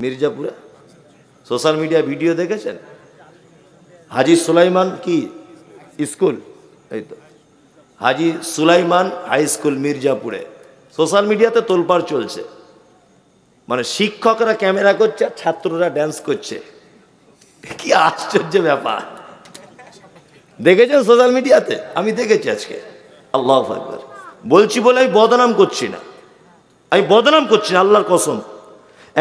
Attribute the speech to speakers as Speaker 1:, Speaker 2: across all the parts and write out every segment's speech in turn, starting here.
Speaker 1: মির্জাপুরে social media video দেখেছেন? হাজি সুলাইমান কি school, এই তো হাজি সুলাইমান হাই স্কুল মির্জাপুরে সোশ্যাল মিডিয়াতে তোলপাড় চলছে। মানে শিক্ষকরা ক্যামেরা করছে আর ছাত্ররা ড্যান্স করছে। কি আশ্চর্য ব্যাপার! দেখেছেন সোশ্যাল মিডিয়াতে? আমি দেখেছি আজকে। আল্লাহু আকবার। বলছি বলে আমি বদনাম করছি না, আল্লাহর কসম।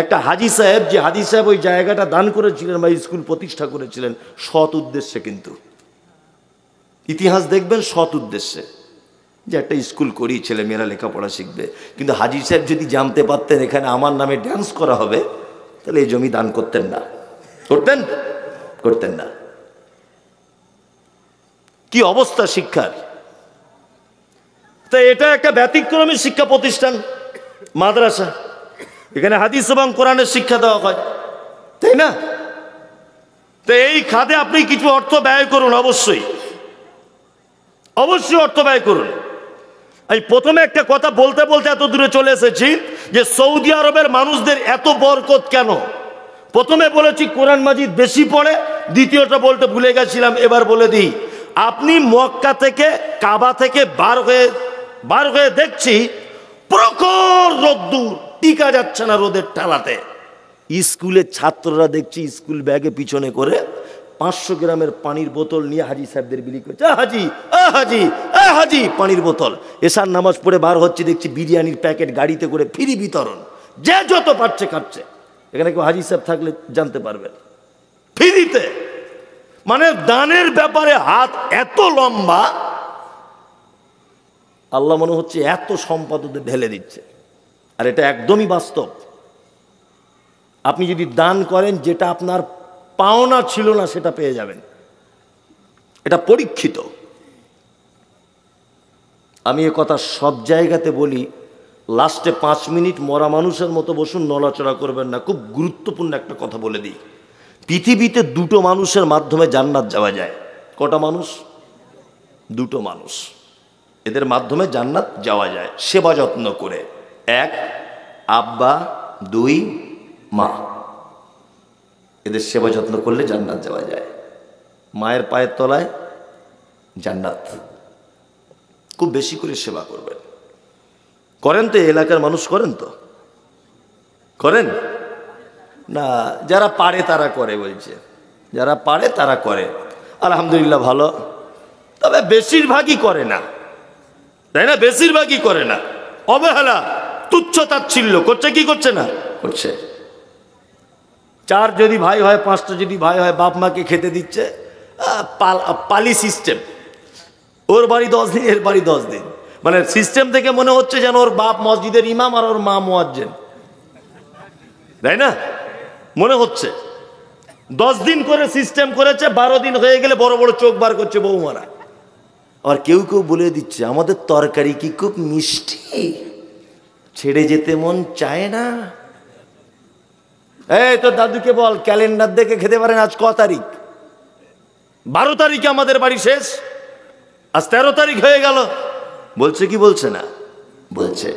Speaker 1: একটা হাজি সাহেব, যে হাজি সাহেব ওই জায়গাটা দান করেছিলেন বা স্কুল প্রতিষ্ঠা করেছিলেন সৎ উদ্দেশ্যে, কিন্তু ইতিহাস দেখবেন সৎ উদ্দেশ্যে, যে একটা স্কুল করি ছেলে মেয়েরা লেখাপড়া শিখবে। কিন্তু হাজি সাহেব যদি জানতে পারতেন এখানে আমার নামে ড্যান্স করা হবে, তাহলে এই জমি দান করতেন না। করতেন না। কি অবস্থা শিক্ষার! তো এটা একটা ব্যতিক্রমী শিক্ষা প্রতিষ্ঠান, মাদ্রাসা। এখানে হাদিস এবং কোরআনের শিক্ষা দেওয়া হয়, তাই না? তো এই খাতে আপনি কিছু অর্থ ব্যয় করুন, অবশ্যই অর্থ ব্যয় করুন। আমি প্রথমে একটা কথা বলতে বলতে এত দূরে চলে এসেছি যে সৌদি আরবের মানুষদের এত বরকত কেন। প্রথমে বলেছি কোরআন মাজিদ বেশি পড়ে, দ্বিতীয়টা বলতে ভুলে গেছিলাম, এবার বলে দিই। আপনি মক্কা থেকে, কাবা থেকে বার হয়ে দেখছি প্রখর রোদ্দুর, টিকা যাচ্ছে না রোদের ঠালাতে। স্কুলের ছাত্ররা দেখছি স্কুল ব্যাগে পিছনে করে 500 গ্রামের পানির বোতল নিয়ে হাজি সাহেবদের বিলি করছে। হাজি পানির বোতল। এশার নামাজ পড়ে বার হচ্ছে, দেখছি বিরিয়ানির প্যাকেট গাড়িতে করে ফ্রি বিতরণ, যে যত পারছে খাচ্ছে। এখানে কেউ হাজি সাহেব থাকলে জানতে পারবেন, ফ্রিতে। মানে দানের ব্যাপারে হাত এত লম্বা, আল্লাহ মনে হচ্ছে এত সম্পদ ওদের ঢেলে দিচ্ছে। আর এটা একদমই বাস্তব। আপনি যদি দান করেন, যেটা আপনার পাওনা ছিল না সেটা পেয়ে যাবেন। এটা পরীক্ষিত। আমি এ কথা সব জায়গাতে বলি। লাস্টে 5 মিনিট মরা মানুষের মতো বসুন, নড়াচড়া করবেন না। খুব গুরুত্বপূর্ণ একটা কথা বলে দিই। পৃথিবীতে 2টো মানুষের মাধ্যমে জান্নাত যাওয়া যায়। কটা মানুষ? 2টো মানুষ। এদের মাধ্যমে জান্নাত যাওয়া যায় সেবা যত্ন করে। 1 আব্বা, 2 মা। এদের সেবা যত্ন করলে জান্নাত যাওয়া যায়। মায়ের পায়ের তলায় জান্নাত। খুব বেশি করে সেবা করবেন। করেন তো? এলাকার মানুষ করেন তো? করেন না? যারা পারে তারা করে, বলছে যারা পারে তারা করে। আলহামদুলিল্লাহ, ভালো। তবে বেশিরভাগই করে না, তাই না? বেশিরভাগই করে না। অবহেলা, তুচ্ছ তাচ্ছিল্য করছে। কি করছে না? করছে। 4 যদি ভাই হয়, 5টা যদি ভাই হয়, বাপ মাকে খেতে দিচ্ছে পালি সিস্টেম। ওর বাড়ি 10 দিন, এর বাড়ি 10 দিন। মানে সিস্টেম থেকে মনে হচ্ছে যেন ওর বাপ মসজিদের ইমাম আর ওর মা মুয়াজ্জিন, তাই না? মনে হচ্ছে 10 দিন করে সিস্টেম করেছে। 12 দিন হয়ে গেলে বড় বড় চোখ বার করছে বৌমারা। আর কেউ কেউ বলে দিচ্ছে আমাদের তরকারি কি খুব মিষ্টি, ছেড়ে যেতে মন চায় না। এই তো দাদুকে বল, ক্যালেন্ডার দেখে খেতে পারেন আজ ক তারিখ? 12 তারিখে আমাদের বাড়ি শেষ, আজ 13 তারিখ হয়ে গেল। বলছে কি বলছে না? বলছে।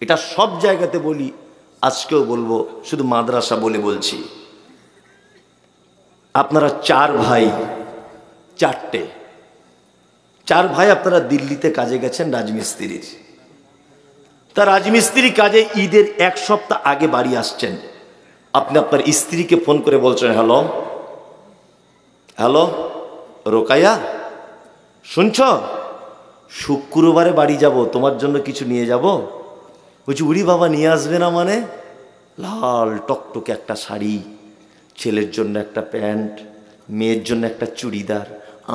Speaker 1: এটা সব জায়গাতে বলি, আজকেও বলবো, শুধু মাদ্রাসা বলে বলছি। আপনারা 4 ভাই, 4 ভাই আপনারা দিল্লিতে কাজে গেছেন রাজমিস্ত্রির। তা রাজমিস্ত্রি কাজে ঈদের 1 সপ্তাহ আগে বাড়ি আসছেন। আপনি আপনার স্ত্রীকে ফোন করে বলছেন, হ্যালো রোকাইয়া, শুনছ? শুক্রবারে বাড়ি যাব, তোমার জন্য কিছু নিয়ে যাব। বলছি উড়ি বাবা, নিয়ে আসবে না মানে? লাল টকটকে একটা শাড়ি, ছেলের জন্য একটা প্যান্ট, মেয়ের জন্য একটা চুড়িদার,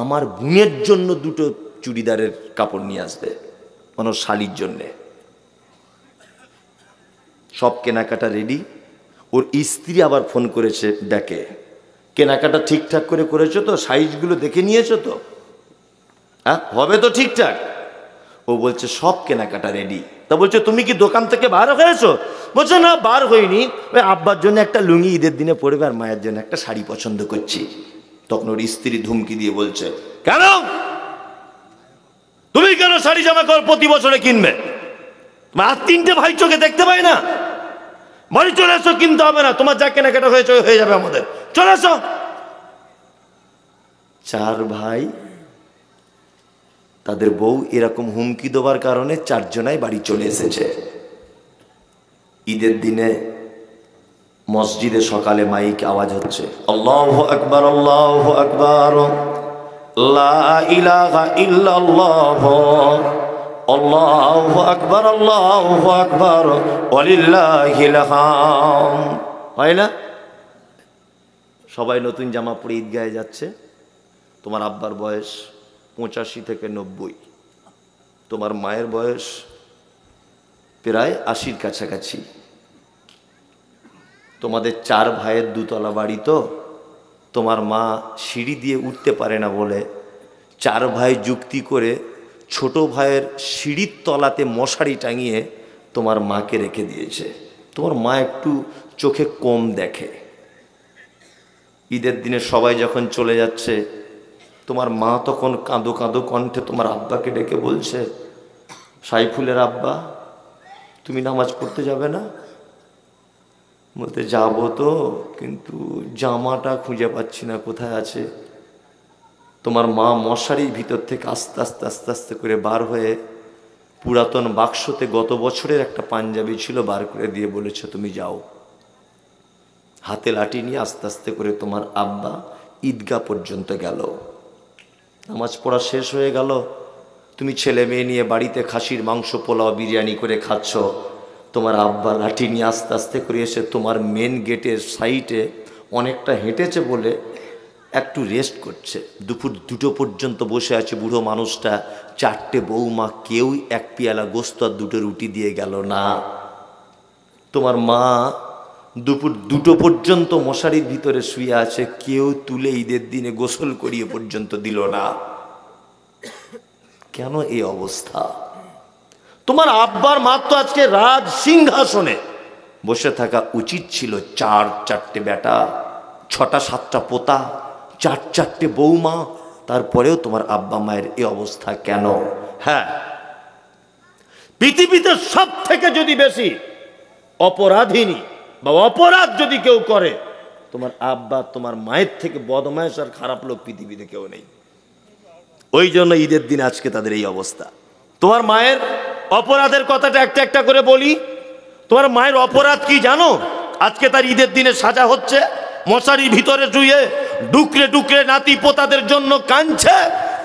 Speaker 1: আমার বোনের জন্য 2টো চুড়িদারের কাপড় নিয়ে আসবে, মানে শালির জন্যে। সব কেনাকাটা রেডি। ওর স্ত্রী আবার ফোন করেছে ডেকে, কেনাকাটা ঠিকঠাক করে করেছো তো? সাইজগুলো দেখে নিয়েছো তো? হ্যাঁ, হবে তো ঠিকঠাক? ও বলছে সব কেনাকাটা রেডি। তা বলছে তুমি কি দোকান থেকে বার হয়েছো? বলছে না, বার হইনি। ওই আব্বার জন্য একটা লুঙ্গি ঈদের দিনে পরবে, আর মায়ের জন্য একটা শাড়ি পছন্দ করছি। তখন ওর স্ত্রী ধুমকি দিয়ে বলছে, কেন তুমি কেন শাড়ি জামা প্রতি বছরে কিনবে? আর 3টে ভাই চোখে দেখতে পাই না? বাড়ি চলে এসো, কিনতে হবে না, তোমার যা কেনাকাটা হয়েছে হয়ে যাবে, আমাদের চলে এসো। 4 ভাই, তাদের বউ এরকম হুমকি দেওয়ার কারণে 4 জনাই বাড়ি চলে এসেছে। ঈদের দিনে মসজিদে সকালে মাইক আওয়াজ হচ্ছে, আল্লাহু আকবার, আল্লাহু আকবার, লা ইলাহা ইল্লাল্লাহ, আল্লাহু আকবার, আল্লাহু আকবার, ওয়ালিল্লাহিল হামদ। হয় না? সবাই নতুন জামা পরে ঈদগাহে যাচ্ছে। তোমার আব্বার বয়স 85 থেকে 90, তোমার মায়ের বয়স প্রায় 80-র কাছাকাছি। তোমাদের 4 ভাইয়ের 2 তলা বাড়ি, তো তোমার মা সিঁড়ি দিয়ে উঠতে পারে না বলে 4 ভাই যুক্তি করে ছোট ভাইয়ের সিঁড়ির তলাতে মশারি টাঙিয়ে তোমার মাকে রেখে দিয়েছে। তোমার মা একটু চোখে কম দেখে। ঈদের দিনে সবাই যখন চলে যাচ্ছে, তোমার মা তখন কাঁদো কাঁদো কণ্ঠে তোমার আব্বাকে ডেকে বলছে, সাইফুলের আব্বা, তুমি নামাজ পড়তে যাবে না? বলতে যাবো তো, কিন্তু জামাটা খুঁজে পাচ্ছি না, কোথায় আছে। তোমার মা মশারির ভিতর থেকে আস্তে আস্তে আস্তে আস্তে করে বার হয়ে পুরাতন বাক্সতে গত বছরের একটা পাঞ্জাবি ছিল, বার করে দিয়ে বলেছে, তুমি যাও। হাতে লাঠি নিয়ে আস্তে আস্তে করে তোমার আব্বা ঈদগাহ পর্যন্ত গেল। নামাজ পড়া শেষ হয়ে গেল, তুমি ছেলে মেয়ে নিয়ে বাড়িতে খাসির মাংস, পোলাও, বিরিয়ানি করে খাচ্ছ। তোমার আব্বা লাঠি নিয়ে আস্তে আস্তে করে এসে তোমার মেন গেটের সাইডে অনেকটা হেঁটেছে বলে একটু রেস্ট করছে। দুপুর 2টো পর্যন্ত বসে আছে বুড়ো মানুষটা। 4টে বৌমা, কেউ 1 পেয়ালা গোস্ত আর 2টো রুটি দিয়ে গেল না। তোমার মা দুপুর 2টো পর্যন্ত মশারির ভিতরে শুয়ে আছে, কেউ তুলে ঈদের দিনে গোসল করিয়ে পর্যন্ত দিল না। কেন এই অবস্থা? তোমার আব্বার মাত্র আজকে রাজ সিংহাসনে বসে থাকা উচিত ছিল। 4টে বেটা, 6টা-7টা পোতা, 4টে বৌমা, তারপরেও তোমার আব্বা মায়ের এই অবস্থা কেন? হ্যাঁ, পৃথিবীতে সব থেকে যদি বেশি অপরাধিনী বা অপরাধ যদি কেউ করে, তোমার আব্বা তোমার মায়ের থেকে বদমায়েশ আর খারাপ লোক পৃথিবীতে কেউ নেই। ওই জন্য ঈদের দিন আজকে তাদের এই অবস্থা। তোমার মায়ের অপরাধের কথাটা একটা একটা করে বলি। তোমার মায়ের অপরাধ কি জানো? আজকে তার ঈদের দিনে সাজা হচ্ছে, মশারির ভিতরে শুয়ে ডুকরে ডুকরে নাতি পোতাদের জন্য কাঁদছে,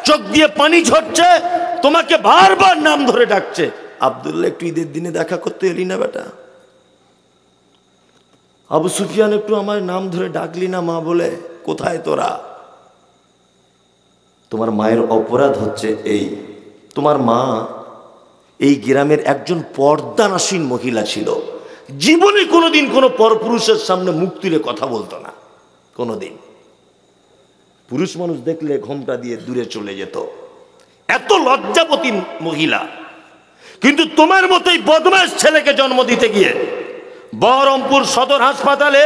Speaker 1: চোখ দিয়ে পানি ঝরছে, তোমাকে বারবার নাম ধরে ডাকছে, আব্দুল্লাহ একটু ঈদের দিনে দেখা করতে এলি না বেটা? আবু সুফিয়ান একটু আমার নাম ধরে ডাকলি না মা বলে? কোথায় তোরা? তোমার মায়ের অপরাধ হচ্ছে এই, তোমার মা এই গ্রামের একজন পর্দানাসীন মহিলা ছিল। জীবনে কোনোদিন কোনো পরপুরুষের সামনে মুখ তুলে কথা বলতো না, কোনোদিন। পুরুষ মানুষ দেখলে ঘোমটা দিয়ে দূরে চলে যেত, এত লজ্জাপতি মহিলা। কিন্তু তোমার মতোই বদমাশ ছেলেকে জন্ম দিতে গিয়ে বহরমপুর সদর হাসপাতালে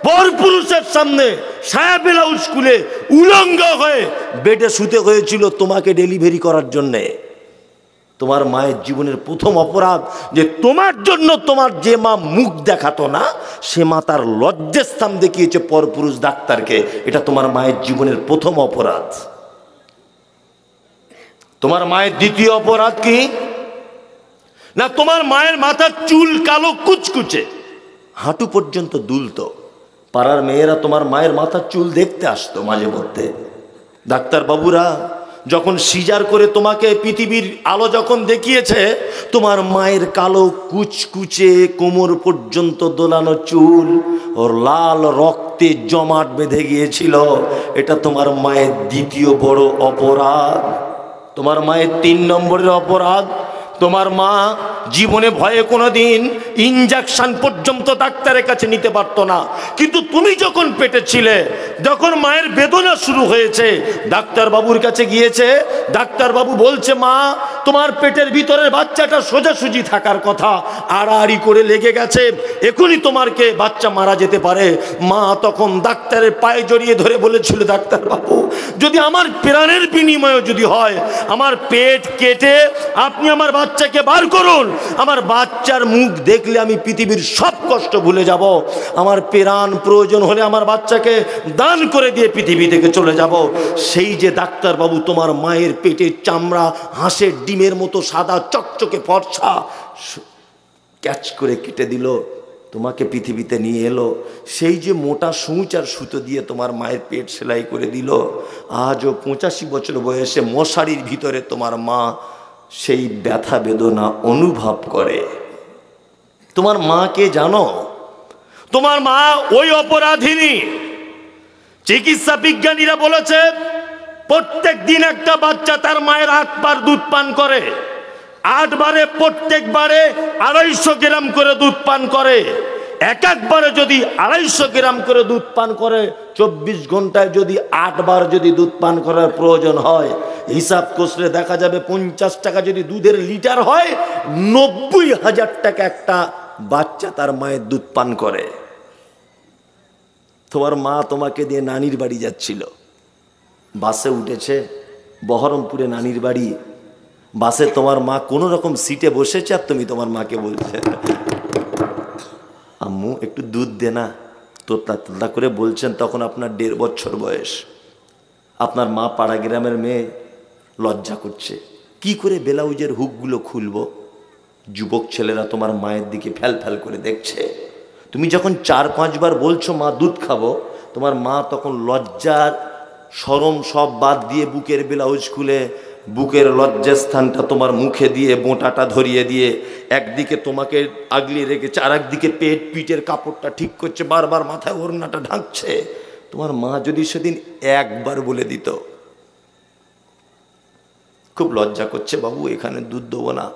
Speaker 1: পরপুরুষের সামনে সায়া ব্লাউজ খুলে উলঙ্গ হয়ে বেডে শুতে হয়েছিল তোমাকে ডেলিভারি করার জন্যে। তোমার মায়ের জীবনের প্রথম অপরাধ যে তোমার জন্য তোমার যে মা মুখ দেখাতো না, সে মা তার লজ্জার স্থান দেখিয়েছে পরপুরুষ ডাক্তারকে। এটা তোমার মায়ের জীবনের প্রথম অপরাধ। তোমার মায়ের দ্বিতীয় অপরাধ কি না? তোমার মায়ের মাথার চুল কালো কুচকুচে, হাঁটু পর্যন্ত দুলতো। পাড়ার মেয়েরা তোমার মায়ের মাথার চুল দেখতে আসতো মাঝে মধ্যে। ডাক্তার বাবুরা যখন সিজার করে তোমাকে পৃথিবীর আলো যখন দেখিয়েছে, তোমার মায়ের কালো কুচকুচে কোমর পর্যন্ত দোলানো চুল ওর লাল রক্তে জমাট বেঁধে গিয়েছিল। এটা তোমার মায়ের দ্বিতীয় বড় অপরাধ। তোমার মায়ের 3 নম্বরের অপরাধ, তোমার মা জীবনে ভয়ে কোনোদিন ইনজেকশন পর্যন্ত ডাক্তারের কাছে নিতে পারতো না। কিন্তু তুমি যখন পেটে ছিলে, যখন মায়ের বেদনা শুরু হয়েছে, ডাক্তার বাবুর কাছে গিয়েছে। ডাক্তার বাবু বলছে, মা তোমার পেটের ভিতরের বাচ্চাটা সোজাসুজি থাকার কথা, আড়াআড়ি করে লেগে গেছে, এখনই তোমারকে বাচ্চা মারা যেতে পারে। মা তখন ডাক্তারের পায়ে জড়িয়ে ধরে বলেছিল, ডাক্তার বাবু যদি আমার প্রাণের বিনিময়ে যদি হয়, আমার পেট কেটে আপনি আমার বাচ্চাকে বার করুন, আমার বাচ্চার মুখ দেখলে আমি পৃথিবীর সব কষ্ট ভুলে যাব, আমার প্রাণ প্রয়োজন হলে আমার বাচ্চাকে দান করে দিয়ে পৃথিবী থেকে চলে যাব। সেই যে ডাক্তারবাবু তোমার মায়ের পেটের চামড়া হাঁসের ডিমের মতো সাদা চকচকে ফর্সা ক্যাচ করে কেটে দিল, তোমাকে পৃথিবীতে নিয়ে এলো, সেই যে মোটা সূচ আর সুতো দিয়ে তোমার মায়ের পেট সেলাই করে দিল, আজও 85 বছর বয়সে মশারির ভিতরে তোমার মা সেই ব্যথা বেদনা অনুভব করে। তোমার মাকে জানো? তোমার মা ওই অপরাধিনী। চিকিৎসা বিজ্ঞানীরা বলেছে প্রত্যেক দিন একটা বাচ্চা তার মায়ের 8 বার দুধ পান করে, 8 বারে প্রত্যেকবারে 250 গ্রাম করে দুধ পান করে। এক একবারে যদি 250 গ্রাম করে দুধ পান করে, 24 ঘন্টায় যদি 8 বার যদি দুধ পান করার প্রয়োজন হয়, হিসাব করলে দেখা যাবে 50 টাকা যদি দুধের লিটার হয়, 90,000 টাকা একটা বাচ্চা তার মায়ের দুধ পান করে। তোমার মা তোমাকে দিয়ে নানির বাড়ি যাচ্ছিল, বাসে উঠেছে, বহরমপুরে নানির বাড়ি, বাসে তোমার মা কোনো রকম সিটে বসেছে, আর তুমি তোমার মাকে বলছে আম্মু একটু দুধ দে না, তোতলা তোতলা করে বলছেন। তখন আপনার 1.5 বছর বয়স। আপনার মা পাড়া গ্রামের মেয়ে, লজ্জা করছে, কি করে ব্লাউজের হুকগুলো খুলবো। যুবক ছেলেরা তোমার মায়ের দিকে ফ্যাল ফ্যাল করে দেখছে। তুমি যখন 4-5 বার বলছো মা দুধ খাবো, তোমার মা তখন লজ্জার শরম সব বাদ দিয়ে বুকের ব্লাউজ খুলে বুকের লজ্জাস্থানটা তোমার মুখে দিয়ে বোঁটাটা ধরিয়ে দিয়ে একদিকে তোমাকে আগলিয়ে রেখেছে, আর একদিকে পিঠের কাপড়টা ঠিক করছে, বারবার মাথায় ওড়নাটা ঢাকছে। তোমার মা যদি সেদিন একবার বলে দিত খুব লজ্জা করছে বাবু এখানে দুধ দেবো না,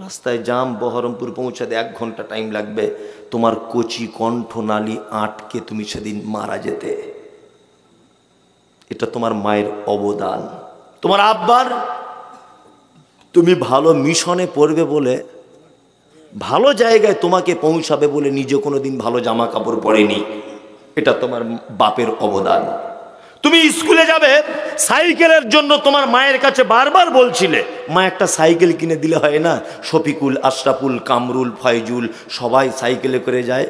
Speaker 1: রাস্তায় জাম, বহরমপুর পৌঁছাতে 1 ঘন্টা টাইম লাগবে, তোমার কচি কণ্ঠনালী আটকে তুমি সেদিন মারা যেতে। এটা তোমার মায়ের অবদান। তোমার আব্বার, তুমি ভালো মিশনে পড়বে বলে, ভালো জায়গায় তোমাকে পৌঁছাবে বলে নিজে কোনোদিন ভালো জামা কাপড় পরেনি, এটা তোমার বাপের অবদান। তুমি স্কুলে যাবে, সাইকেলের জন্য তোমার মায়ের কাছে বারবার বলছিলে, মা একটা সাইকেল কিনে দিলে হয় না? শফিকুল, আশরাফুল, কামরুল, ফয়জুল সবাই সাইকেলে করে যায়।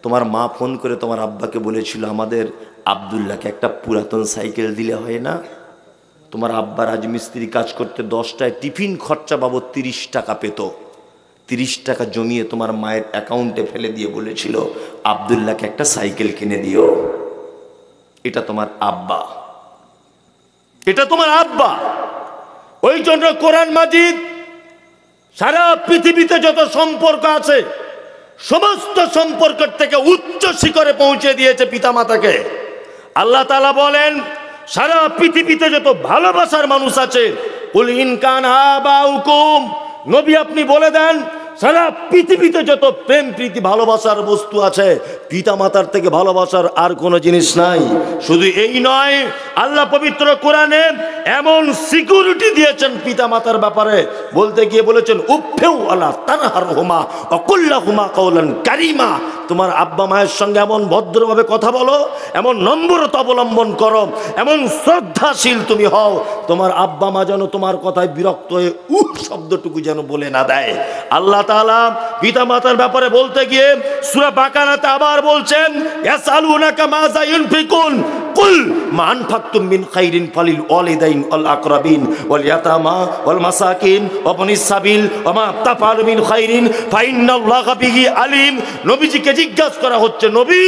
Speaker 1: তোমার মা ফোন করে তোমার আব্বাকে বলেছিল আমাদের আব্দুল্লাহকে একটা পুরাতন সাইকেল দিলে হয় না? তোমার আব্বা রাজমিস্ত্রি কাজ করতে 10টায় টিফিন খরচা বাবদ 30 টাকা পেত, 30 টাকা জমিয়ে তোমার মায়ের অ্যাকাউন্টে ফেলে দিয়ে বলেছিল আব্দুল্লাহকে একটা সাইকেল কিনে দিও। এটা তোমার আব্বা, এটা তোমার আব্বা। ওই জন্য কোরআন মাজিদ সারা পৃথিবীতে যত সম্পর্ক আছে সমস্ত সম্পর্কের থেকে উচ্চ শিখরে পৌঁছে দিয়েছে পিতামাতাকে। আল্লাহ তাআলা বলেন সারা পৃথিবীতে যত ভালোবাসার মানুষ আছে, কুল ইন কানা আবাউকুম, নবী আপনি বলে দেন সারা পৃথিবীতে যত প্রেম প্রীতি ভালোবাসার বস্তু আছে, পিতা মাতার থেকে ভালোবাসার আর কোনো জিনিস নাই। শুধু এই নয়, আল্লাহ পবিত্র কোরআনে এমন সিকিউরিটি দিয়েছেন পিতা মাতার ব্যাপারে, বলতে গিয়ে বলেছেন উফেউ আলা তানহারহুমা ওয়া কুল্লাহুমা কাওলান কারীমা। তোমার আব্বা মায়ের সঙ্গে এমন ভদ্রভাবে কথা বলো, এমন নম্রতা অবলম্বন করো, এমন শ্রদ্ধাশীল তুমি হও, তোমার আব্বা মা যেন তোমার কথায় বিরক্ত হয়ে শব্দটুকু যেন বলে না দেয়। আল্লাহ তাআলা পিতা মাতার ব্যাপারে বলতে গিয়ে সূরা বাকারাতে আবার বলছেন ইয়াসআলুনাকা মাযা ইউনফিকুন কুল মা আনফাকতুম মিন খাইরিন ফালিল ওয়ালিদাইন ওয়াল আকরাবিন ওয়াল ইয়াতামা ওয়াল মাসাকিন ওয়া বনিস সাবিল ওয়া মা তাফআলু মিন খাইরিন ফাইন্নাল্লাহা বিহি আলিম। নবীজিকে জিজ্ঞাসা করা হচ্ছে, নবী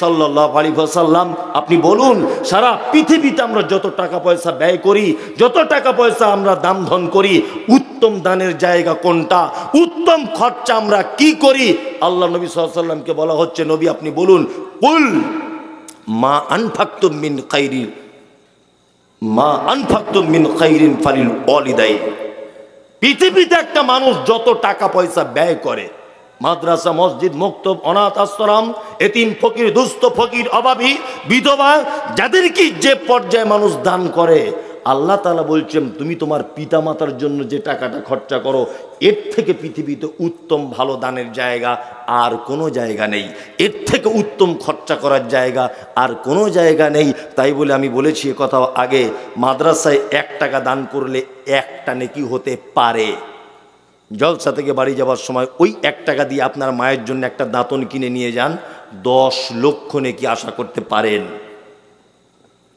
Speaker 1: সাল্লাল্লাহু আলাইহি ওয়াসাল্লাম আপনি বলুন সারা পৃথিবীতে আমরা যত টাকা পয়সা ব্যয় করি, যত টাকা পয়সা আমরা দান ধন করি, উত্তম দানের জায়গা কোনটা, উত্তম খরচা আমরা কি করি? আল্লাহ নবী সাল্লাল্লাহু আলাইহি ওয়াসাল্লামকে বলা হচ্ছে নবী আপনি বলুন কুল মা আনফাকতুম মিন খাইরিন মা আনফাকতুম মিন খাইরিন ফালিল ওয়ালিদাইন। পৃথিবীতে একটা মানুষ যত টাকা পয়সা ব্যয় করে, মাদ্রাসা, মসজিদ, মক্তব, অনাথ আশ্রম, এতিম ফকির, দুস্থ ফকির, অভাবী, বিধবা, যাদেরকে যে পর্যায়ে মানুষ দান করে, আল্লাহ তাআলা বলছেন তুমি তোমার পিতা মাতার জন্য যে টাকাটা খরচা করো, এর থেকে পৃথিবীতে উত্তম ভালো দানের জায়গা আর কোনো জায়গা নেই, এর থেকে উত্তম খরচা করার জায়গা আর কোনো জায়গা নেই। তাই বলে আমি বলেছি এ কথা আগে, মাদ্রাসায় 1 টাকা দান করলে 1টা নেকি হতে পারে, জলসা থেকে বাড়ি যাওয়ার সময় ওই 1 টাকা দিয়ে আপনার মায়ের জন্য একটা দাঁতন কিনে নিয়ে যান, 10 লক্ষ নেকি আশা করতে পারেন।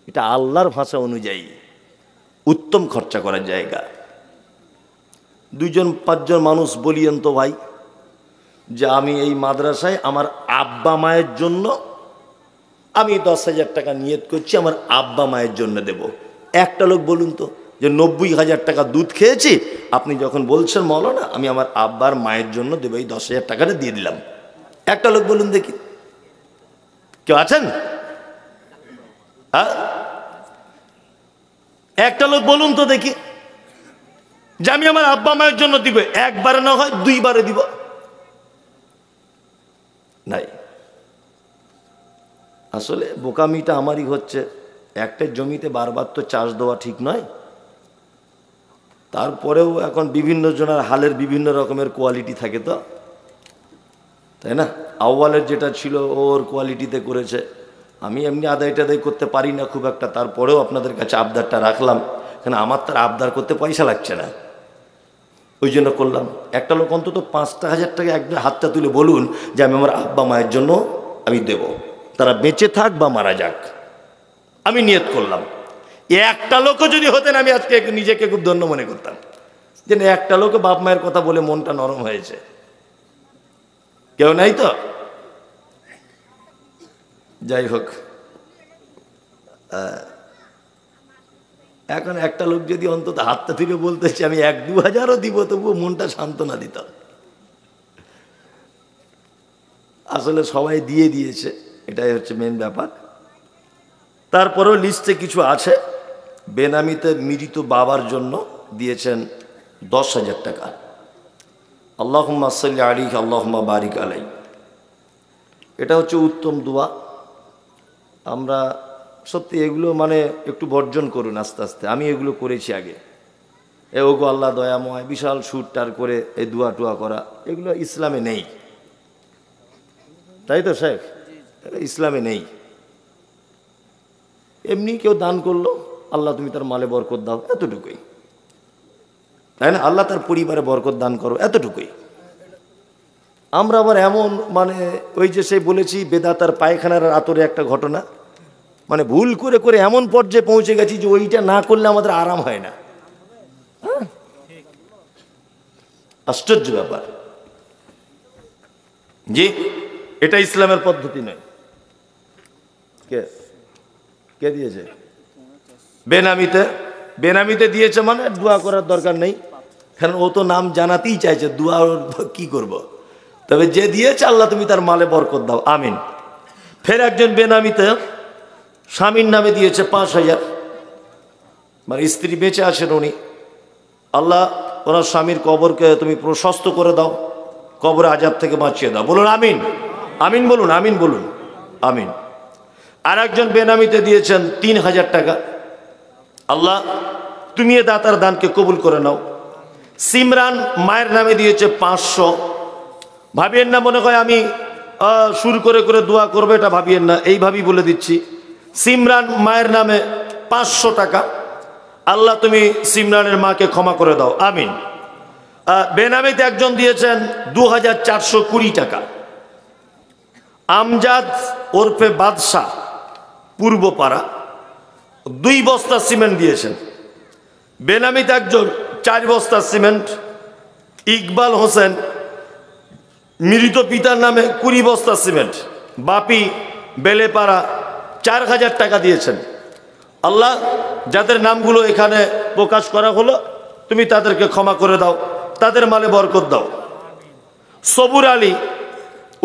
Speaker 1: এটা আল্লাহর ভাষা অনুযায়ী উত্তম খরচা করার জায়গা। 2-5 জন মানুষ বলিয়েন তো ভাই যে আমি এই মাদ্রাসায় আমার আব্বা মায়ের জন্য আমি 10,000 টাকা নিয়ত করছি, আমার আব্বা মায়ের জন্য দেব। একটা লোক বলুন তো যে 90,000 টাকা দুধ খেয়েছি, আপনি যখন বলছেন মৌলানা আমি আমার আব্বার মায়ের জন্য দেবো, এই 10,000 টাকাটা দিয়ে দিলাম। একটা লোক বলুন দেখি, কেউ আছেন? একটা লোক বলুন তো দেখি যে আমি আমার আব্বা মায়ের জন্য দিব, একবারে না হয় 2 বারে দিব। নাই, আসলে বোকামিটা আমারই হচ্ছে। একটা জমিতে বারবার তো চাষ দেওয়া ঠিক নয়। তারপরেও এখন বিভিন্ন জনের হালের বিভিন্ন রকমের কোয়ালিটি থাকে, তো তাই না? আউয়ালের যেটা ছিল ওর কোয়ালিটিতে করেছে, আমি এমনি আদায় টাদায় করতে পারি না খুব একটা, তারপরেও আপনাদের কাছে আবদারটা রাখলাম, কেন আমার তার আবদার করতে পয়সা লাগছে না, ওই জন্য করলাম। একটা লোক অন্তত 5,000 টাকা একদম হাতটা তুলে বলুন যে আমি আমার আব্বা মায়ের জন্য আমি দেব, তারা বেঁচে থাক বা মারা যাক, আমি নিয়ত করলাম। একটা লোকও যদি হতেন আমি আজকে নিজেকে খুব ধন্য মনে করতাম যে একটা লোক বাপ মায়ের কথা বলে মনটা নরম হয়েছে। কেউ নাই তো? যাই হোক, এখন একটা লোক যদি অন্তত হাতটা তুলে বলতেছে আমি 1-2 হাজারও দিব, তবুও মনটা সান্ত্বনা দিত। আসলে সবাই দিয়ে দিয়েছে, এটাই হচ্ছে মেন ব্যাপার। তারপরেও লিস্টে কিছু আছে। বেনামিতে মৃত বাবার জন্য দিয়েছেন 10,000 টাকা। আল্লাহুম্মা সাল্লি আলাইহি আল্লাহুম্মা বারিক আলাই। এটা হচ্ছে উত্তম দোয়া। আমরা সত্যি এগুলো মানে একটু বর্জন করুন আস্তে আস্তে। আমি এগুলো করেছি আগে, ওগো আল্লাহ দয়াময়, বিশাল সুরটার করে এই দোয়া টোয়া করা, এগুলো ইসলামে নেই, তাই তো শেখ? ইসলামে নেই। এমনি কেউ দান করলো, আল্লাহ তুমি তার মালে বরকত দাও, এতটুকুই, তাই না? আল্লাহ তার পরিবারে বরকত দান করো, এতটুকুই। আমরা আবার এমন মানে ওই যে সেই বলেছি বেদাতার পায়খানার আতরে একটা ঘটনা, মানে ভুল করে করে এমন পর্যায়ে পৌঁছে গেছি যে ওইটা না করলে আমাদের আরাম হয় না। আশ্চর্য ব্যাপার। জি, এটা ইসলামের পদ্ধতি নয়। কে কে দিয়েছে? বেনামিতে। বেনামিতে দিয়েছে মানে দোয়া করার দরকার নেই, কারণ ও তো নাম জানাতেই চাইছে, দোয়া কি করব। তবে যে দিয়েছে আল্লাহ তুমি তার মালে বরকত দাও, আমিন। ফের একজন বেনামিতে স্বামীর নামে দিয়েছে 5,000, মানে স্ত্রী বেঁচে আছেন উনি, আল্লাহ ওনার স্বামীর কবরকে তুমি প্রশস্ত করে দাও, কবরে আযাব থেকে বাঁচিয়ে দাও। বলুন আমিন, আমিন বলুন, আমিন বলুন, আমিন। আর একজন বেনামিতে দিয়েছেন 3,000 টাকা, আল্লাহ তুমি এ দাতার দানকে কবুল করে নাও। সিমরান মায়ের নামে দিয়েছে 500। ভাবিয়েন না মনে হয় আমি শুরু করে করে দোয়া করবো, এটা ভাবিয়েন না, এইভাবেই বলে দিচ্ছি। সিমরান মায়ের নামে 500 টাকা, আল্লাহ তুমি সিমরানের মাকে ক্ষমা করে দাও, আমিন। বেনামিতে একজন দিয়েছেন 2,420 টাকা, আমজাদ ওরফে বাদশাহ পূর্বপাড়া 2 বস্তা সিমেন্ট দিয়েছেন। বেনামিতে একজন 4 বস্তা সিমেন্ট। ইকবাল হোসেন মৃত পিতার নামে 20 বস্তা সিমেন্ট, বাপি বেলেপাড়া 4,000 টাকা দিয়েছেন। আল্লাহ যাদের নামগুলো এখানে প্রকাশ করা হলো তুমি তাদেরকে ক্ষমা করে দাও, তাদের মালে বরকত দাও। সবুর আলী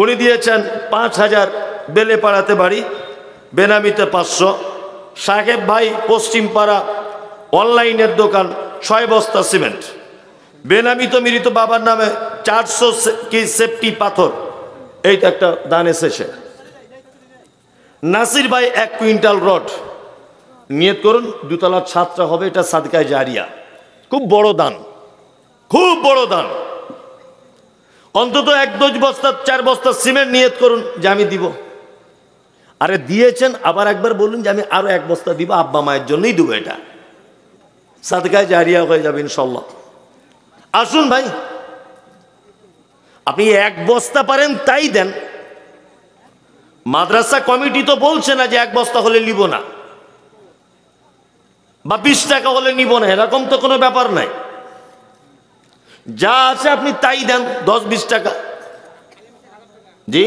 Speaker 1: উনি দিয়েছেন 5,000, বেলেপাড়াতে বাড়ি, বেনামিতে 500। সাহেব ভাই পশ্চিমপাড়া অনলাইনের দোকান 6 বস্তা সিমেন্ট। বেনামিত মৃত বাবার নামে 400 কি সেফটি পাথর, এইটা একটা দান এসেছে। নাসির ভাই 1 কুইন্টাল রড, নিয়ত করুন 2 তলার ছাদটা হবে, এটা সাদকায়ে জারিয়া, খুব বড় দান, খুব বড় দান। অন্তত 1-2 বস্তা 4 বস্তা সিমেন্ট নিয়ত করুন যে আমি দিব। আরে দিয়েছেন, আবার একবার বলুন যে আমি আরো 1 বস্তা দিব, আব্বা মায়ের জন্যই দেবো, এটা সাদকায়ে জারিয়া হয়ে যাবে ইনশাল্লাহ। আসুন ভাই, আপনি 1 বস্তা পারেন তাই দেন। মাদ্রাসা কমিটি তো বলছে না যে 1 বস্তা হলে নিব না বা 20 টাকা হলে নিব না, এরকম তো কোনো ব্যাপার নাই। যা আছে আপনি তাই দেন, 10-20 টাকা। জি,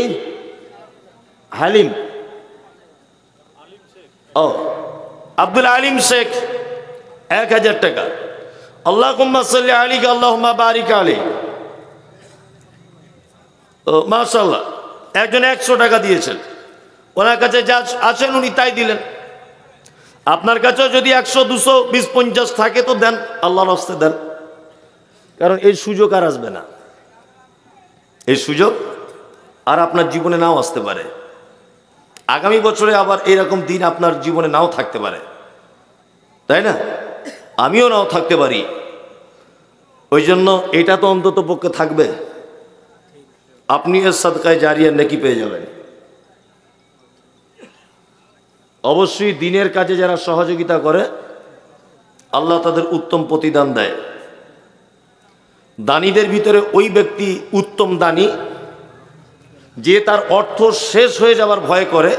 Speaker 1: হালিম, ও আব্দুল আলিম শেখ 1000 টাকা। আল্লাহুম্মা সাল্লি আলাইহি আল্লাহুম্মা বারিক আলাইহি। ও মাশাআল্লাহ, একজন 100 টাকা দিয়েছেন। ওনার কাছে যা আছেন উনি তাই দিলেন। আপনার কাছেও যদি 100, 200, 20, 50 থাকে তো দেন, আল্লাহর রাস্তে দেন। কারণ এই সুযোগ আর আসবে না, এই সুযোগ আর আপনার জীবনে নাও আসতে পারে। আগামী বছরে আবার এরকম দিন আপনার জীবনে নাও থাকতে পারে, তাই না? আমিও নাও থাকতে পারি। ওই জন্য এটা তো অন্তত পক্ষে থাকবে, আপনি এর সাদকায়ে জারিয়া নেকি পেয়ে যাবেন। অবশ্যই দিনের কাজে যারা সহযোগিতা করে আল্লাহ তাদের উত্তম প্রতিদান দেয়। দানীদের ভিতরে ওই ব্যক্তি উত্তম দানী যে তার অর্থ শেষ হয়ে যাবার ভয় করে,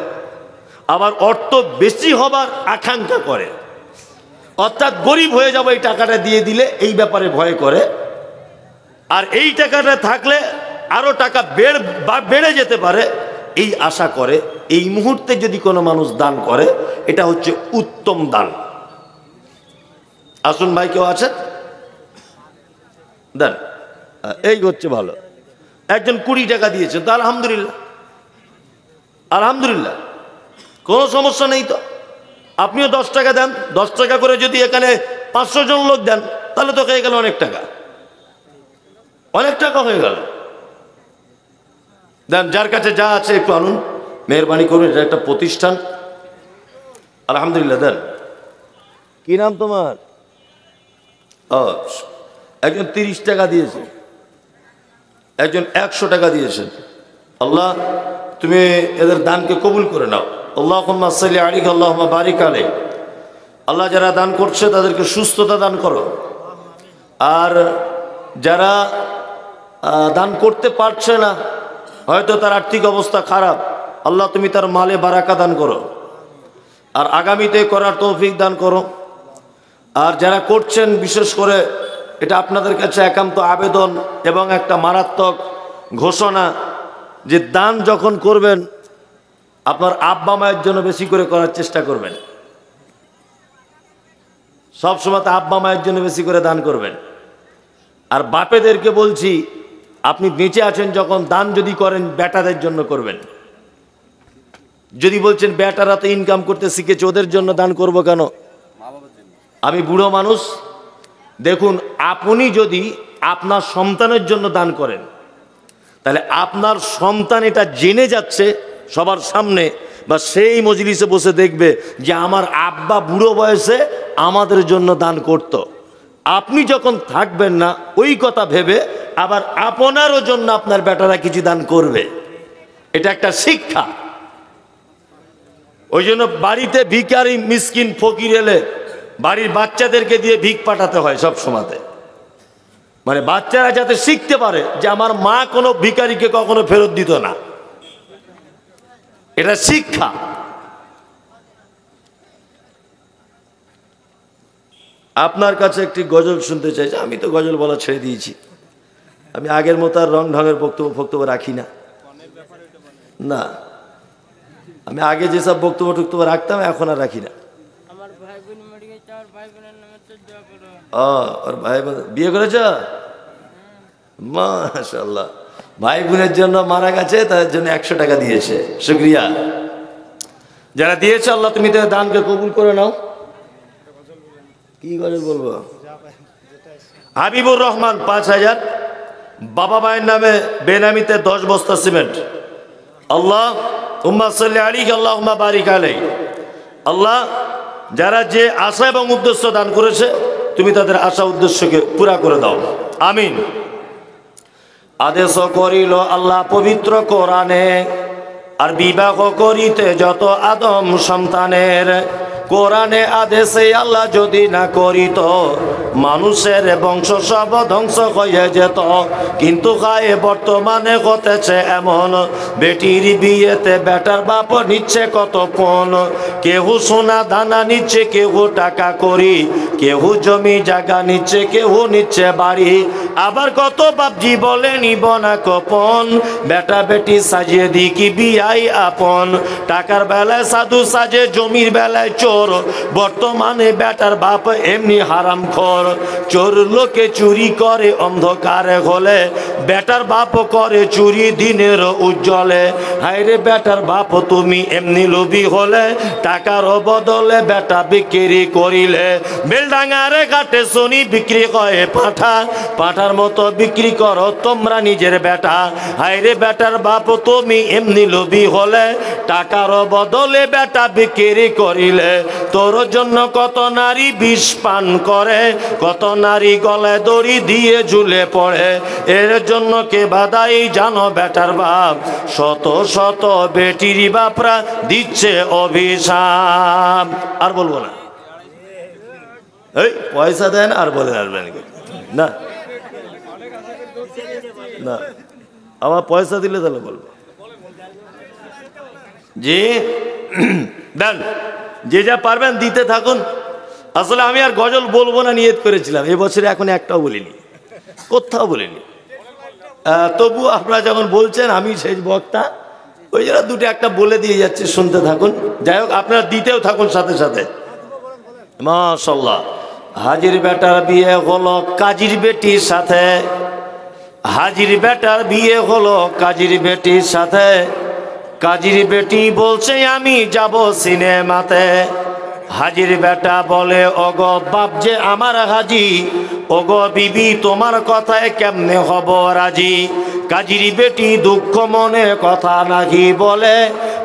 Speaker 1: আবার অর্থ বেশি হবার আকাঙ্ক্ষা করে, অর্থাৎ গরিব হয়ে যাব এই টাকাটা দিয়ে দিলে, এই ব্যাপারে ভয় করে। আর এই টাকাটা থাকলে আরো টাকা বেড়ে যেতে পারে এই আশা করে। এই মুহূর্তে যদি কোনো মানুষ দান করে এটা হচ্ছে উত্তম দান। আসুন ভাই, কেউ আছেন? দেন, এই হচ্ছে ভালো। একজন 20 টাকা দিয়েছেন, তো আলহামদুলিল্লাহ, আলহামদুলিল্লাহ, কোনো সমস্যা নেই। তো আপনিও 10 টাকা দেন। 10 টাকা করে যদি এখানে 500 জন লোক দেন তাহলে তো হয়ে গেল অনেক টাকা, অনেক টাকা হয়ে গেল। দেন, যার কাছে যা আছে একটু আনুন, মেহরবানি করুন, এটা একটা প্রতিষ্ঠান। আলহামদুলিল্লাহ, দেন। কি নাম তোমার? একজন 30 টাকা দিয়েছে, একজন 100 টাকা দিয়েছেন। আল্লাহ তুমি এদের দানকে কবুল করে নাও। আল্লাহুম্মা সাল্লি আলাইহি আল্লাহুম্মা বারিক আলাইহি। আল্লাহ যারা দান করছে তাদেরকে সুস্থতা দান করো, আর যারা দান করতে পারছে না, হয়তো তার আর্থিক অবস্থা খারাপ, আল্লাহ তুমি তার মালে বারাকা দান করো, আর আগামীতে করার তৌফিক দান করো। আর যারা করছেন, বিশেষ করে এটা আপনাদের কাছে একান্ত আবেদন এবং একটা মারাত্মক ঘোষণা যে দান যখন করবেন আপনার আব্বা মায়ের জন্য বেশি করে করার চেষ্টা করবেন। সবসময় আব্বা মায়ের জন্য বেশি করে দান করবেন। আর বাপেদেরকে বলছি, আপনি বেঁচে আছেন যখন দান যদি করেন বেটাদের জন্য করবেন। যদি বলছেন বেটারা তো ইনকাম করতে শিখেছে, ওদের জন্য দান করব কেন? আমি বুড়ো মানুষ। দেখুন, আপনি যদি আপনার সন্তানের জন্য দান করেন তাহলে আপনার সন্তান এটা জেনে যাচ্ছে সবার সামনে, বা সেই মজলিসে বসে দেখবে যে আমার আব্বা বুড়ো বয়সে আমাদের জন্য দান করত। আপনি যখন থাকবেন না ওই কথা ভেবে আবার আপনারও জন্য আপনার বেটারা কিছু দান করবে, এটা একটা শিক্ষা। ওই জন্য বাড়িতে ভিখারি মিসকিন ফকির এলে বাড়ির বাচ্চাদেরকে দিয়ে ভিক পাঠাতে হয় সব সময়তে, মানে বাচ্চারা যাতে শিখতে পারে যে আমার মা কোনো ভিখারিকে কখনো ফেরত দিত না, এটা শিক্ষা। আপনার কাছে একটি গজল শুনতে চাইছি। আমি তো গজল বলা ছেড়ে দিয়েছি, আমি আগের মতো আর রং ঢঙের বক্তব্য রাখি না। না, আমি আগে যেসব বক্তব্য রাখতাম এখন আর রাখি না। ওর ভাই বিয়ে করেছ? মাশাআল্লাহ, ভাই বোনের জন্য মারা গেছে, তাদের জন্য 100 টাকা দিয়েছে, শুকরিয়া। যারা দিয়েছে আল্লাহ তুমি তাদের দানকে কবুল করে নাও। কি গজল বলবো? হাবিবুর রহমান 5000, বাবা মায়ের নামে বেনামিতে 10 বস্তা সিমেন্ট। আল্লাহুম্মা সাল্লি আলাইহি আল্লাহুম্মা বারিক আলাইহি। আল্লাহ যারা যে আশা এবং উদ্দেশ্য দান করেছে তুমি তাদের আশা উদ্দেশ্যকে পুরা করে দাও, আমিন। আদেশ করিল আল্লাহ পবিত্র কোরআনে, আর বিবাহ করিতে যত আদম সন্তানের, কোরআনে আদেশে আল্লাহ যদি না করিত মানুষের বংশ সব ধ্বংস হয়ে যেত। কিন্তু গায়ে বর্তমানে ঘটেছে এমন, বেটির বিয়েতে বেটার বাপ নিচ্ছে কত পণ। কেউ সোনা দানা নিচ্ছে, কেউ টাকা করি, কেউ জমি জায়গা নিচ্ছে, কেউ নিচ্ছে বাড়ি। আবার কত বাপজি বলে নিব না গোপন, বেটা বেটি সাজিয়ে দি কি বিয়াই আপন। টাকার বেলায় সাধু সাজে, জমির বেলায় চোর, বর্তমানে বেটার বাপ এমনি হারামখোর। চোর লোকে চুরি করে অন্ধকারে হলে, বেটার বাপ করে চুরি দিনের উজ্জ্বলে। হায়রে বেটার বাপ তুমি এমনি লোভী হলে, টাকার বদলে বেটা বিক্রি করিলে। বেলডাঙ্গারে ঘাটে শুনি বিক্রি করে পাঠা, পাঠার মতো বিক্রি করো তোমরা নিজের বেটা। হায়রে বেটার বাপ তুমি এমনি লোভী হলে, টাকার বদলে বেটা বিক্রি করিলে। তোর জন্য কত নারী বিষ পান করে, কত নারী গলায় দড়ি দিয়ে ঝুলে পড়ে। এর জন্য কে বাদাই জানো বেটার বাপ, শত শত বেটির বাপরা দিচ্ছে অভিশাপ। আর বলবো না, এই পয়সা দেন আর বলেন আসবেন না, না আবার পয়সা দিলে তাহলে বলবো। জি দেন, যে যা পারবেন দিতে থাকুন। আসলে আমি আর গজল বলবো না নিয়ত করেছিলাম, এবছরে এখন একটাও বলিনি, কোথাও বলিনি। তবু আপনারা যখন বলছেন আমি শেষ বক্তা, ওই জন্য দুটো একটা বলে দিয়ে যাচ্ছে, শুনতে থাকুন। যাই হোক আপনারা দিতেও থাকুন সাথে সাথে। মাশাআল্লাহ। হাজির বেটার বিয়ে হলো কাজীর বেটির সাথে, হাজির বেটার বিয়ে হলো কাজীর বেটির সাথে। কাজীর বেটি বলছে আমি যাব সিনেমাতে। হাজির বেটা বলে ওগো বাপ যে আমার হাজি, ওগো বিবি তোমার কথায় কেমনে হব রাজি। কাজীর বেটি দুঃখ মনে কথা নাকি বলে,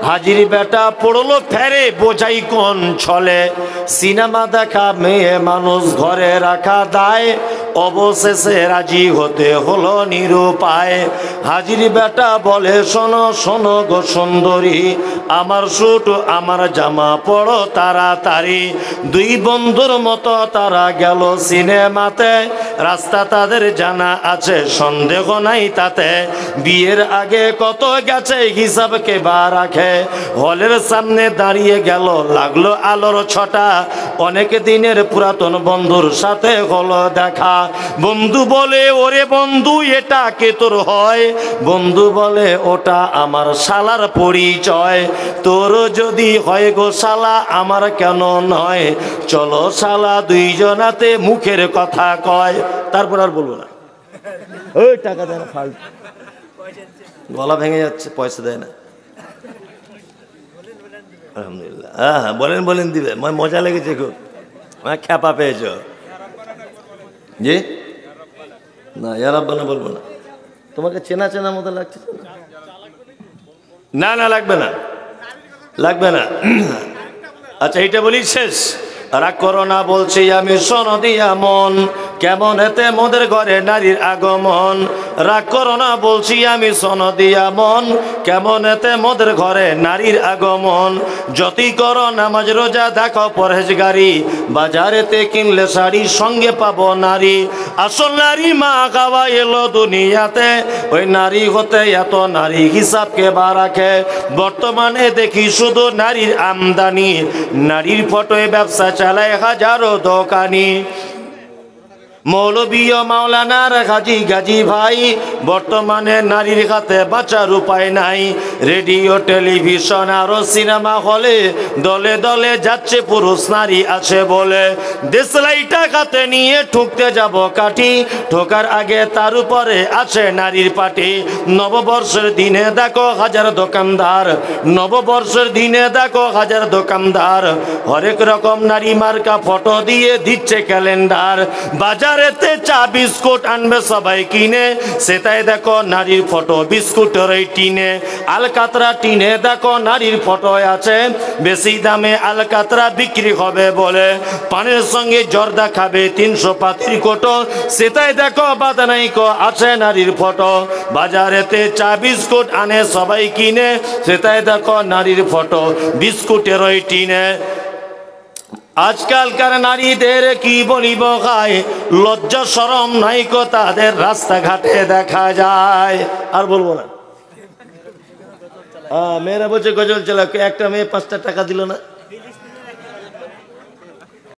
Speaker 1: হাজির বেটা পড়লো ফেরে বোঝাই কোন ছলে। সিনেমা দেখা মেয়ে মানুষ ঘরে রাখা দায়, অবশেষে রাজি হতে হলো নিরুপায়। হাজির বেটা বলে শোনো শোনো গো সুন্দরী, আমার স্যুট আমার জামা পড়ো তাড়াতাড়ি। দুই বন্ধুর মতো তারা গেল সিনেমাতে, রাস্তা তাদের জানা আছে সন্দেহ নাই তাতে। বিয়ের আগে কত গেছে হিসাব কে বা রাখে, হলের সামনে দাঁড়িয়ে গেল লাগলো আলোর ছটা। অনেক দিনের পুরাতন বন্ধুর সাথে হলো দেখা। বন্ধু বলে ওরে বন্ধু এটা কে তোর হয়, বন্ধু বলে ওটা আমার শালার পরিচয়। তোর যদি হয় গো শালা আমার কেন নয়, চলো শালা দুইজনাতে মুখের কথা কয়। তারপর আর বলবো না, ওই টাকা দেয় না ফাল্টু, গলা ভেঙে যাচ্ছে, পয়সা দেয় না। আলহামদুলিল্লাহ, হ্যাঁ হ্যাঁ বলেন বলেন দিবে, মজা লেগেছে খুব, খ্যাপা পেয়েছ। জি না ইয়ার আব্বানা বলবো না, তোমাকে চেনা চেনা মতো লাগছে। না না লাগবে না, লাগবে না। আচ্ছা এইটা বলি শেষ। রাগ করো না বলছি আমি শোনো দিয়া মন, কেমন এতে মোদের ঘরে নারীর আগমন। রাগ করো না বলছি আমি শোনো দিয়া মন, কেমন এতে মোদের ঘরে নারীর আগমন। যতই করো নামাজ রোজা দেখো পরহেজগারি, বাজারেতে কিনলে শাড়ি সঙ্গে পাবো নারী। আসল নারী মা খাওয়া এলো দুনিয়াতে, ওই নারী হতে এত নারী হিসাব কে বা রাখে। বর্তমানে দেখি শুধু নারীর আমদানি, নারীর ফটোয় ব্যবসা চালায় হাজারো দোকানি। মৌলবী ও মাওলানার হাজি গাজী ভাই, বর্তমানে নারীর হাতে বাঁচার উপায় নাই। রেডিও টেলিভিশন আরো সিনেমা হলে দলে দলে যাচ্ছে পুরুষ নারী আছে বলে। দেশলাইটা হাতে নিয়ে ঠুকতে যাব কাঠি, ঠোকার আগে তার উপরে আছে নারীর পাটি। নববর্ষের দিনে দেখো হাজার দোকানদার, নববর্ষের দিনে দেখো হাজার দোকানদার, হরেক রকম নারী মার্কা ফটো দিয়ে দিচ্ছে ক্যালেন্ডার। বাজারেতে চা বিস্কুট আনবে সবাই কিনে, সেটাই দেখো নারীর ফটো বিস্কুটের ওই টিনে। আলকাতরা টিনে দেখো নারীর ফটো আছে, বেশি দামে আলকাতরা বিক্রি হবে বলে। পানের সঙ্গে জর্দা খাবে 300 পাতির কোটো, সেটাই দেখো বাদানাইকো আছে নারীর ফটো। বাজারেতে চা বিস্কুট আনে সবাই কিনে, সেটাই দেখো নারীর ফটো বিস্কুটের ওই টিনে। আজকালকার নারীদের কি বলিব গায়ে, লজ্জা শরম নাইকো তাদের, রাস্তাঘাটে দেখা যায়। আর বলবো না। মেয়েরা বলছে গজল চালাক, একটা মেয়ে 5টা টাকা দিল না।